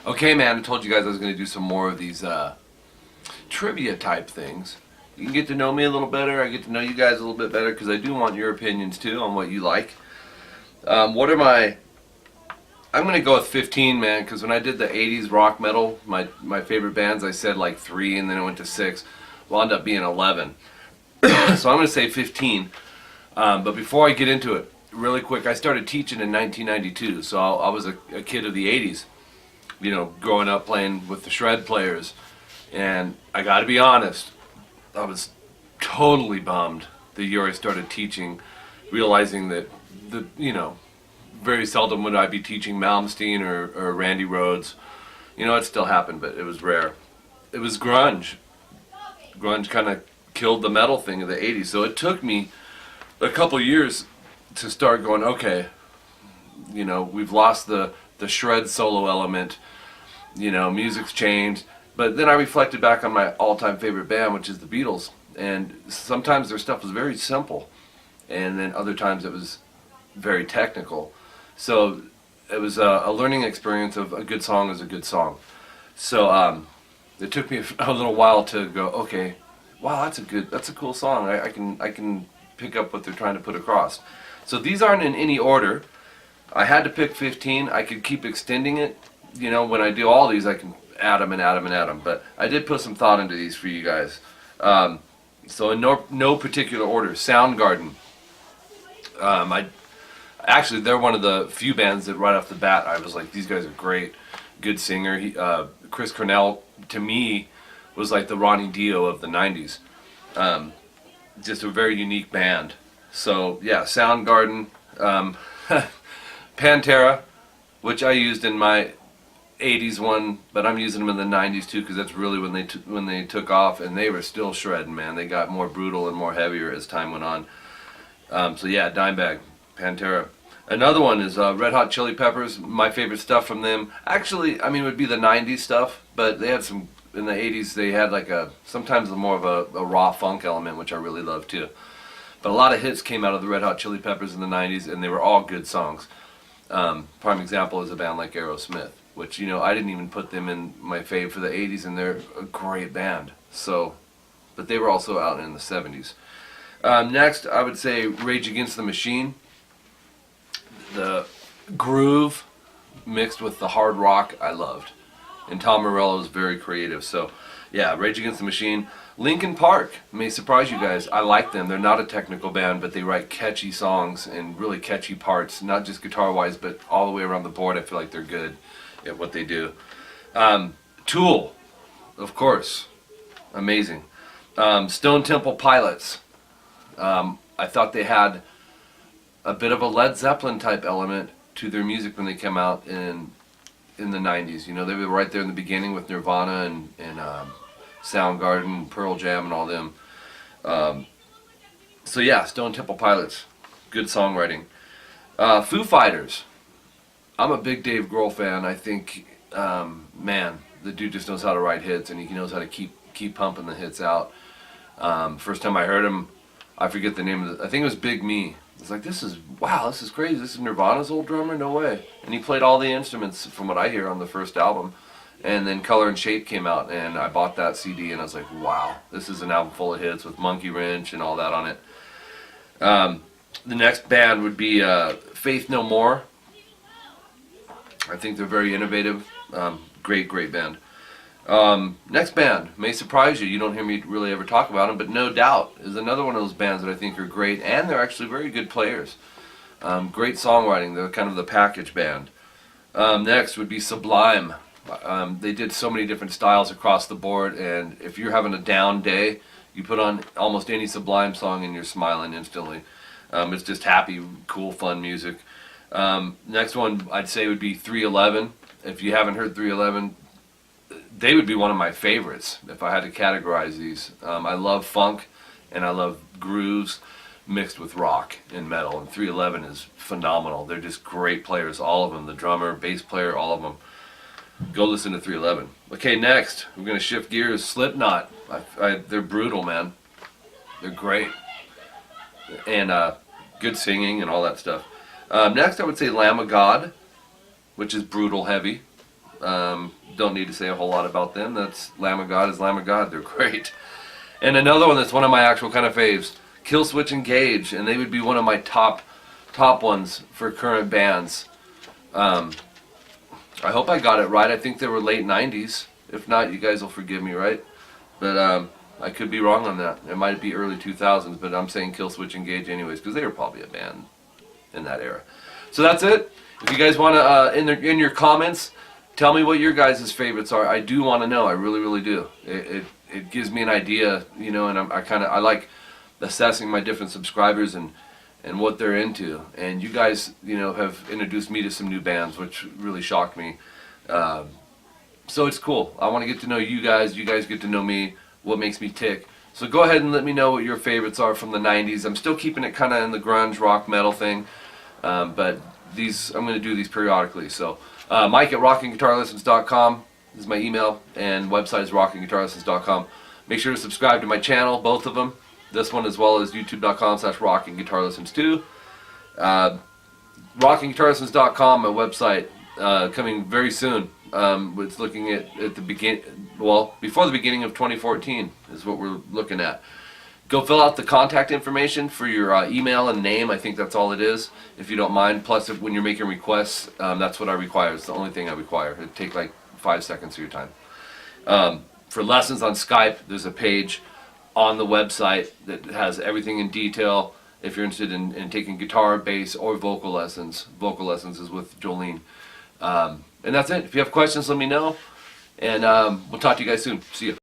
Okay, man, I told you guys I was going to do some more of these trivia type things. You can get to know me a little better. I get to know you guys a little bit better because I do want your opinions too on what you like. What are my... I'm going to go with 15, man, because when I did the 80s rock metal, my favorite bands, I said like 3 and then it went to 6. Wound up being 11. So I'm going to say 15. But before I get into it, really quick, I started teaching in 1992, so I was a kid of the 80s. You know, growing up playing with the shred players, and I gotta be honest, I was totally bummed the year I started teaching, realizing that very seldom would I be teaching Malmsteen or Randy Rhoads. You know, it still happened, but it was rare. It was grunge. Grunge kind of killed the metal thing of the 80s, so it took me a couple years to start going, okay, you know, we've lost the shred solo element, you know, music's changed. But then I reflected back on my all-time favorite band, which is the Beatles, and sometimes their stuff was very simple, and then other times it was very technical. So it was a learning experience of a good song is a good song. So it took me a little while to go, okay, wow, that's a cool song. I can pick up what they're trying to put across. So these aren't in any order. I had to pick 15. I could keep extending it. You know, when I do all these, I can add them and add them and add them. But I did put some thought into these for you guys. So in no particular order. Soundgarden. Actually, they're one of the few bands that right off the bat I was like, these guys are great. Good singer. Chris Cornell, to me, was like the Ronnie Dio of the 90s. Just a very unique band. So yeah, Soundgarden. Pantera, which I used in my 80s one, but I'm using them in the 90s too because that's really when they took off, and they were still shredding, man. They got more brutal and more heavier as time went on. So yeah, Dimebag, Pantera. Another one is Red Hot Chili Peppers. My favorite stuff from them, actually, I mean, would be the 90s stuff, but they had some, in the 80s, they had like sometimes more of a raw funk element, which I really love too. But a lot of hits came out of the Red Hot Chili Peppers in the 90s, and they were all good songs. Prime example is a band like Aerosmith, which, you know, I didn't even put them in my fave for the 80s, and they're a great band. So, but they were also out in the 70s. Next, I would say Rage Against the Machine. The groove mixed with the hard rock I loved. And Tom Morello is very creative. So, yeah, Rage Against the Machine. Linkin Park may surprise you guys. I like them. They're not a technical band, but they write catchy songs and really catchy parts, not just guitar-wise, but all the way around the board. I feel like they're good at what they do. Tool, of course, amazing. Stone Temple Pilots. I thought they had a bit of a Led Zeppelin type element to their music when they came out in the 90s. You know, they were right there in the beginning with Nirvana and Soundgarden, Pearl Jam, and all them. So yeah, Stone Temple Pilots, good songwriting. Foo Fighters. I'm a big Dave Grohl fan. I think, man, the dude just knows how to write hits, and he knows how to keep pumping the hits out. First time I heard him, I forget the name of it. I think it was Big Me. It's like, wow, this is crazy. This is Nirvana's old drummer? No way. And he played all the instruments, from what I hear, on the first album. And then Color and Shape came out, and I bought that CD, and I was like, wow, this is an album full of hits with Monkey Wrench and all that on it. The next band would be Faith No More. I think they're very innovative. Great band. Next band may surprise you. You don't hear me really ever talk about them, but No Doubt is another one of those bands that I think are great, and they're actually very good players. Great songwriting. They're kind of the package band. Next would be Sublime. They did so many different styles across the board, and if you're having a down day, you put on almost any Sublime song and you're smiling instantly. It's just happy, cool, fun music. Next one I'd say would be 311. If you haven't heard 311, they would be one of my favorites if I had to categorize these. I love funk and I love grooves mixed with rock and metal, and 311 is phenomenal. They're just great players, all of them. The drummer, bass player, all of them. Go listen to 311. Okay, next we're going to shift gears. Slipknot. They're brutal, man. They're great. And good singing and all that stuff. Next I would say Lamb of God, which is brutal heavy. Don't need to say a whole lot about them. That's Lamb of God is Lamb of God. They're great. And another one that's one of my actual kind of faves, 𝐂𝐒 and 𝐂𝐒, and they would be one of my top ones for current bands. I hope I got it right. I think they were late 90s. If not, you guys will forgive me, right? But I could be wrong on that. It might be early 2000s, but I'm saying 𝐂𝐒 and 𝐂𝐒 anyways, because they were probably a band in that era. So that's it. If you guys want to, in your comments, tell me what your guys' favorites are. I do want to know. I really, really do. It gives me an idea, you know, and I like assessing my different subscribers and what they're into. And you guys, you know, have introduced me to some new bands, which really shocked me. So it's cool. I want to get to know you guys. You guys get to know me, what makes me tick. So go ahead and let me know what your favorites are from the 90s. I'm still keeping it kind of in the grunge rock metal thing, but I'm going to do these periodically. So Mike at rockinguitarlessons.com is my email, and website is rockinguitarlessons.com. Make sure to subscribe to my channel, both of them. This one as well as youtube.com/rockinguitarlessons2. Rockinguitarlessons.com, my website, coming very soon. It's looking at the before the beginning of 2014 is what we're looking at. Go fill out the contact information for your email and name. I think that's all it is, if you don't mind. Plus, when you're making requests, that's what I require. It's the only thing I require. It'd take like 5 seconds of your time. For lessons on Skype, there's a page on the website that has everything in detail. If you're interested in taking guitar, bass, or vocal lessons is with Jolene. And that's it. If you have questions, let me know. And we'll talk to you guys soon. See you.